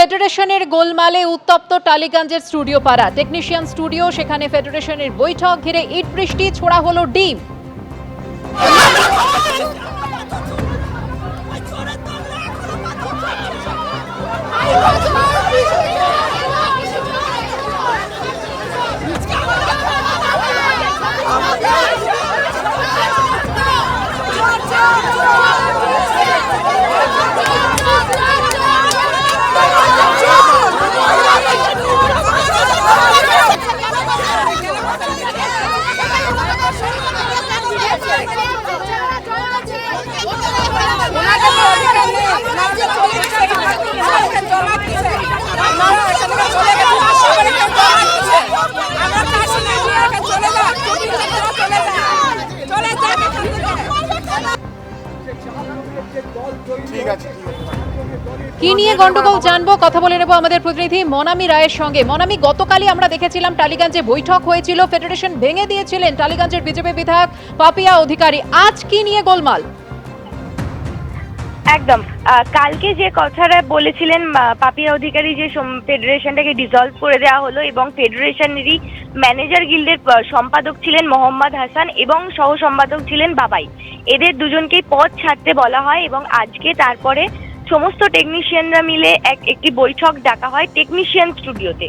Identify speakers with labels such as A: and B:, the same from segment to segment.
A: ফেডারেশনের গোলমালে উত্তপ্ত টালিগঞ্জের স্টুডিও পাড়া। টেকনিশিয়ান স্টুডিও, সেখানে ফেডারেশনের বৈঠক ঘিরে ইট বৃষ্টি, ছোড়া হলো ডিম। কি নিয়ে গন্ডগোল জানবো, কথা বলে নেব আমাদের প্রতিনিধি মনামি রায়ের সঙ্গে। মনামি, গতকালই আমরা দেখেছিলাম টালিগঞ্জে বৈঠক হয়েছিল, ফেডারেশন ভেঙে দিয়েছিলেন টালিগঞ্জের বিজেপি বিধায়ক পাপিয়া অধিকারী। আজ কি নিয়ে গোলমাল?
B: একদম, কালকে যে কথাটা বলেছিলেন পাপিয়া অধিকারী, যে ফেডারেশনটাকে ডিসলভ করে দেওয়া হলো এবং ফেডারেশনেরই ম্যানেজার গিল্ডের সম্পাদক ছিলেন মোহাম্মদ হাসান এবং সহ সম্পাদক ছিলেন বাবাই, এদের দুজনকেই পদ ছাড়তে বলা হয় এবং আজকে তারপরে সমস্ত টেকনিশিয়ানরা মিলে একটি বৈঠক ডাকা হয় টেকনিশিয়ান স্টুডিওতে।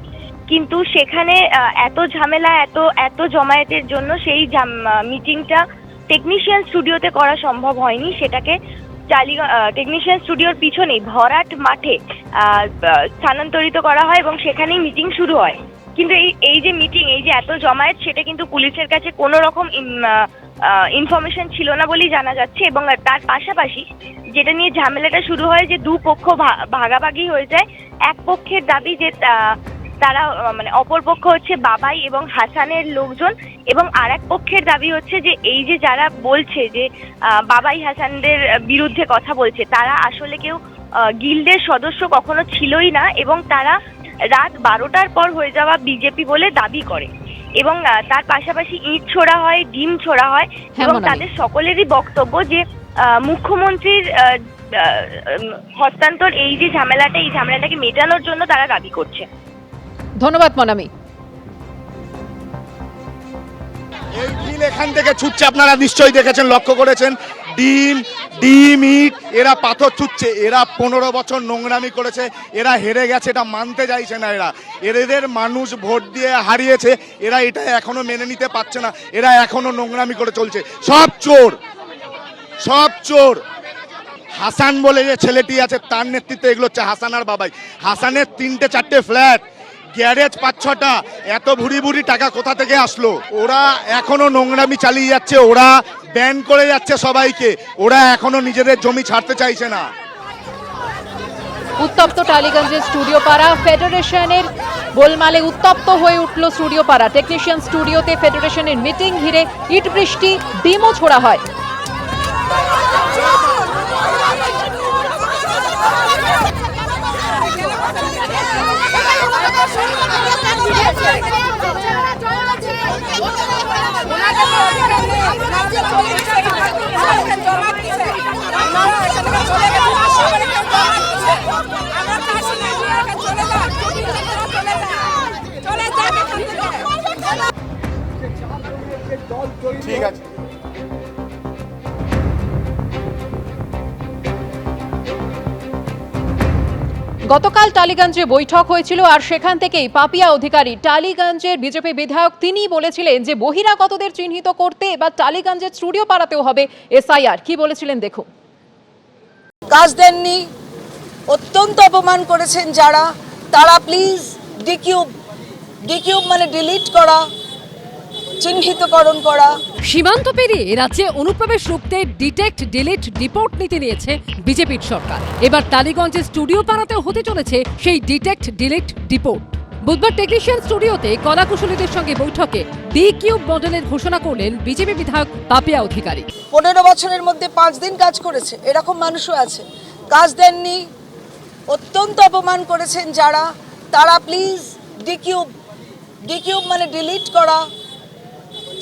B: কিন্তু সেখানে এত ঝামেলা, এত জমায়েতের জন্য সেই মিটিংটা টেকনিশিয়ান স্টুডিওতে করা সম্ভব হয়নি। সেটাকে টেকনিশিয়ান স্টুডিওর পিছনেই ভরাট মাঠে স্থানান্তরিত করা হয় এবং সেখানেই মিটিং শুরু হয়। কিন্তু এই যে মিটিং, এই যে এত জমায়েত, সেটা কিন্তু পুলিশের কাছে কোনো রকম ইনফরমেশন ছিল না বলেই জানা যাচ্ছে। এবং তার পাশাপাশি যেটা নিয়ে ঝামেলাটা শুরু হয়, যে দুপক্ষ ভাগাভাগি হয়ে যায়। এক পক্ষের দাবি যে তারা মানে অপর পক্ষ হচ্ছে বাবাই এবং হাসানের লোকজন, এবং আর এক পক্ষের দাবি হচ্ছে যে এই যে যারা বলছে যে বাবাই হাসানদের বিরুদ্ধে কথা বলছে, তারা আসলে কেউ গিল্ডের সদস্য কখনো ছিলই না এবং তারা রাত 12টার পর হয়ে যাওয়া বিজেপি বলে দাবি করে। এবং তার পাশাপাশি ইট ছোড়া হয়, ডিম ছোড়া হয় এবং তাদের সকলেরই বক্তব্য যে মুখ্যমন্ত্রীর হস্তান্তর, এই যে ঝামেলাটা, এই ঝামেলাটাকে মেটানোর জন্য তারা দাবি করছে।
A: ধন্যবাদ মনামি।
C: এই ঢিল এখান থেকে ছুটছে, আপনারা নিশ্চয়ই দেখেছেন, লক্ষ্য করেছেন। ডিম ইট, এরা পাথর ছুটছে। এরা 15 বছর নোংরামি করেছে, এরা হেরে গেছে, এটা মানতে চাইছে না। এদের মানুষ ভোট দিয়ে হারিয়েছে, এরা এটা এখনো মেনে নিতে পারছে না। এরা এখনো নোংরামি করে চলছে। সব চোর। হাসান বলে যে ছেলেটি আছে, তার নেতৃত্বে এগুলো হচ্ছে হাসান আর বাবাই। হাসানের 3-4টে ফ্ল্যাট, গ্যারেজ 5-6টা, এত ভুরি টাকা কোথা থেকে আসলো? ওরা এখনো নোংরামি চালিয়ে যাচ্ছে, ওরা ব্যান করে যাচ্ছে সবাইকে, ওরা এখনো নিজেদের জমি ছাড়তে চাইছে না।
A: উত্তপ্ত টালিগঞ্জের স্টুডিও পাড়া, ফেডারেশনের গোলমালে উত্তপ্ত হয়ে উঠল স্টুডিও পাড়া। টেকনিশিয়ান স্টুডিওতে ফেডারেশনের মিটিং ঘিরে ইট বৃষ্টি, ডিমও ছোড়া হয়।
C: ঠিক আছে।
A: গতকাল টালিগঞ্জে বৈঠক হয়েছিল আর সেখান থেকেই পাপিয়া অধিকারী, টালিগঞ্জের বিজেপি বিধায়ক, তিনি বলেছিলেন যে বহিরাগতদের চিহ্নিত করতে এবার টালিগঞ্জের স্টুডিও পাড়াতেও হবে এসআইআর। কি বলেছিলেন দেখুন।
D: কাজ দেননি, অত্যন্ত অপমান করেছেন যারা, তারা প্লিজ ডিকিউব মানে ডিলিট করা, চিহ্নিতকরণ করা।
E: সীমান্ত পেরিয়ে রাজ্যে অনুপ্রবেশ রুখতে ডিটেক্ট ডিলিট ডিপোর্ট নীতি নিয়েছে বিজেপির সরকার। এবার টালিগঞ্জের স্টুডিও পাড়াতেও হতে চলেছে সেই ডিটেক্ট ডিলিট ডিপোর্ট। বুধবার টেকনিশিয়ান স্টুডিওতে কলাকুশলীদের সঙ্গে বৈঠকে ডিকিউব মডেলের ঘোষণা করলেন বিজেপি বিধায়ক পাপিয়া অধিকারী।
D: 15 বছরের মধ্যে 5 দিন কাজ করেছে, এরকম মানুষও আছে। কাজ দেননি, অত্যন্ত অপমান করেছেন যারা, তারা প্লিজ ডিকিউব মানে ডিলিট করা,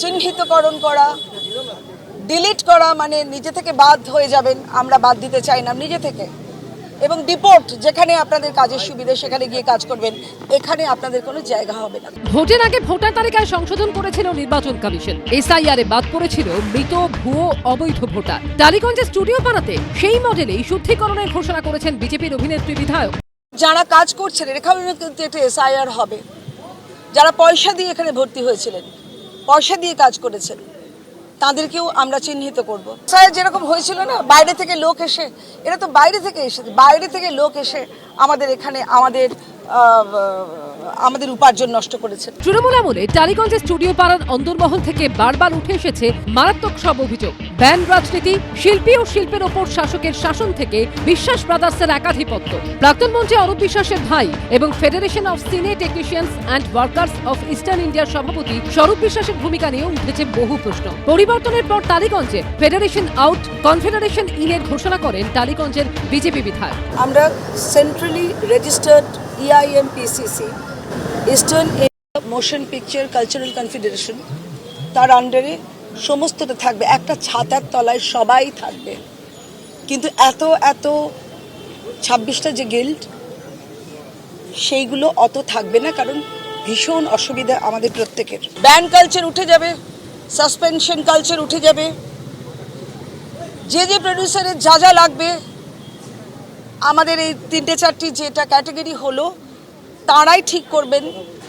D: চিহ্নিতকরণ করা। ডিলিট করা মানে নিজে থেকে বাদ হয়ে যাবেন, আমরা বাদ দিতে চাই না নিজে থেকে। এবং ডিপোর্ট, যেখানে আপনাদের কাজের সুবিধা সেখানে গিয়ে কাজ করবেন, এখানে আপনাদের কোনো জায়গা হবে না।
E: ভোটের আগে ভোটার তালিকায় সংশোধন করেছিল নির্বাচন কমিশন। এসআইআর এ বাদ পড়েছিল মৃত ভুয়ো অবৈধ ভোটার। টালিগঞ্জে স্টুডিও পাড়াতে সেই মডেলেই শুদ্ধিকরণের ঘোষণা করেছেন বিজেপির অভিনেত্রী বিধায়ক।
D: যারা কাজ করছেন এখানেও কিন্তু একটা এসআইআর হবে। যারা পয়সা দিয়ে এখানে ভর্তি হয়েছিলেন, পয়সা দিয়ে কাজ করেছেন, তাদেরকেও আমরা চিহ্নিত করব। এসআইআর যেরকম হয়েছিল না, বাইরে থেকে লোক এসে, এরা তো বাইরে থেকে লোক এসে আমাদের এখানে আমাদের উপার্জন নষ্ট করেছে।
E: তৃণমূল আমলে টালিগঞ্জের স্টুডিও পাড়ার অন্দরমহল থেকে বারবার উঠে এসেছে মারাত্মক সব অভিযোগ। ব্যান রাজনীতি, শিল্পী ও শিল্পের ওপর শাসকের শাসন থেকে বিশ্বাস ব্রাদার্সের একাধিপত্য। প্রাক্তন মন্ত্রী অরূপ বিশ্বাসের ভাই এবং ফেডারেশন অফ সিনে technicians and workers of eastern ইন্ডিয়ার সভাপতি স্বরূপ বিশ্বাসের ভূমিকা নিয়ে উঠেছে বহু প্রশ্ন। পরিবর্তনের পর টালিগঞ্জে ফেডারেশন আউট, কনফেডারেশন ইনের ঘোষণা করেন টালিগঞ্জের বিজেপি বিধায়ক।
D: আমরা centrally registered EIMPCC, eastern motion picture cultural confederation, তার আন্ডারে সমস্তটা থাকবে, একটা ছাতার তলায় সবাই থাকবে। কিন্তু এত 26টা যে গিল্ড, সেইগুলো অত থাকবে না, কারণ ভীষণ অসুবিধা আমাদের প্রত্যেকের। ব্যান কালচার উঠে যাবে, সাসপেনশন কালচার উঠে যাবে। যে প্রডিউসারের যা লাগবে, আমাদের এই 3-4টি যেটা ক্যাটাগরি হলো, তারাই ঠিক করবেন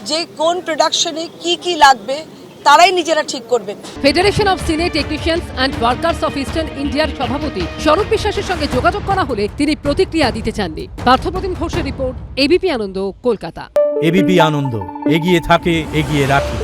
D: যে কোন প্রোডাকশনে কি লাগবে, তারাই নিজেরা ঠিক করবেন।
E: ফেডারেশন অফ সিনে technicians and workers of eastern ইন্ডিয়ার সভাপতি স্বরূপ বিশ্বাসের সঙ্গে যোগাযোগ করা হলে তিনি প্রতিক্রিয়া দিতে চাননি। পার্থপ্রতিম ঘোষের রিপোর্ট, এবিপি আনন্দ, কলকাতা।
F: এবিপি আনন্দ, এগিয়ে থাকে, এগিয়ে রাখে।